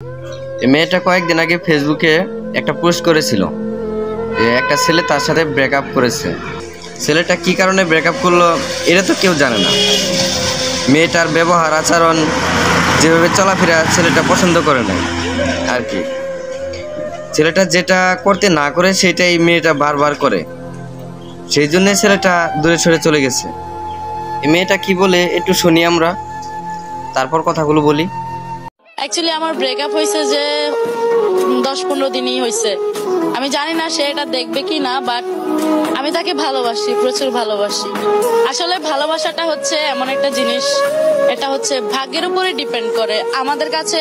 এই মেয়েটা কয়েকদিন আগে ফেসবুকে একটা পোস্ট করেছিল, একটা ছেলে তার সাথে ব্রেকআপ করেছে। ছেলেটা কি কারণে ব্রেকআপ করলো এটা তো কেউ জানে না। মেয়েটার ব্যবহার আচরণ, যেভাবে চলাফেরা ছেলেটা পছন্দ করে না আর কি। ছেলেটা যেটা করতে না করে সেটাই মেয়েটা বারবার করে, সেই জন্য ছেলেটা দূরে সরে চলে গেছে। এই মেয়েটা কি বলে একটু শুনি আমরা, তারপর কথাগুলো বলি। অ্যাকচুয়ালি আমার ব্রেকআপ হয়েছে যে 10-15 দিনই হয়েছে। আমি জানি না সে এটা দেখবে কি না, বাট আমি তাকে ভালোবাসি, প্রচুর ভালোবাসি। আসলে ভালোবাসাটা হচ্ছে এমন একটা জিনিস, এটা হচ্ছে ভাগ্যের উপরে ডিপেন্ড করে। আমাদের কাছে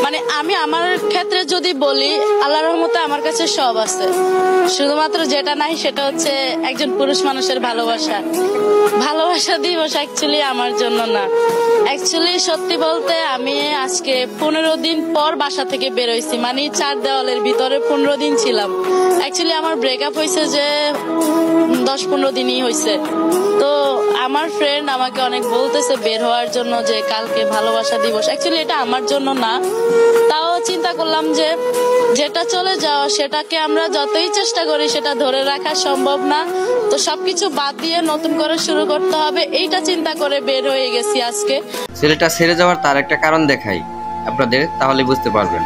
মানে আমি আমার ক্ষেত্রে যদি বলি, আল্লাহর রহমতে আমার কাছে সব আছে, শুধুমাত্র যেটা নাই সেটা হচ্ছে একজন পুরুষ মানুষের ভালোবাসা। ভালোবাসা দিবস অ্যাকচুয়ালি আমার জন্য না। অ্যাকচুয়ালি সত্যি বলতে আমি আজকে 15 দিন পর বাসা থেকে বেরোইছি, মানে 4 দেওয়ালের ভিতরে 15 দিন ছিলাম। অ্যাকচুয়ালি আমার ব্রেকআপ হয়েছে যে 10-15 দিনই হয়েছে। তো আমার ফ্রেন্ড আমাকে অনেক বলতেছে বের হওয়ার জন্য, যে কালকে ভালোবাসা দিবস। অ্যাকচুয়ালি এটা আমার জন্য না, তাও চিন্তা করলাম যে যেটা চলে যাওয়া সেটাকে আমরা যতই চেষ্টা করি সেটা ধরে রাখা সম্ভব না, তো সবকিছু বাদ দিয়ে নতুন করে শুরু করতে হবে, এইটা চিন্তা করে বের হয়ে গেছি আজকে। ছেলেটা ছেড়ে যাওয়ার তার একটা কারণ দেখাই আপনাদের, তাহলে বুঝতে পারবেন।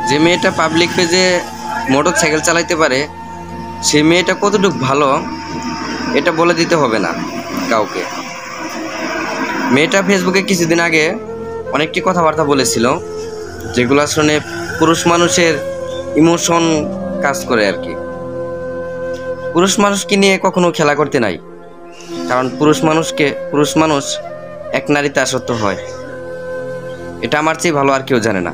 যে মেয়েটা পাবলিক পেজে মোটরসাইকেল চালাইতে পারে, সেই মেয়েটা কতটুকু ভালো এটা বলে দিতে হবে না কাউকে। মেয়েটা ফেসবুকে কিছুদিন আগে অনেকটি কথাবার্তা বলেছিল, যেগুলো শুনে পুরুষ মানুষের ইমোশন কাজ করে আর কি। পুরুষ মানুষকে নিয়ে কখনো খেলা করতে নাই, কারণ পুরুষ মানুষ এক নারীতে আসক্ত হয়, এটা আমার চেয়ে ভালো আর কেউ জানে না।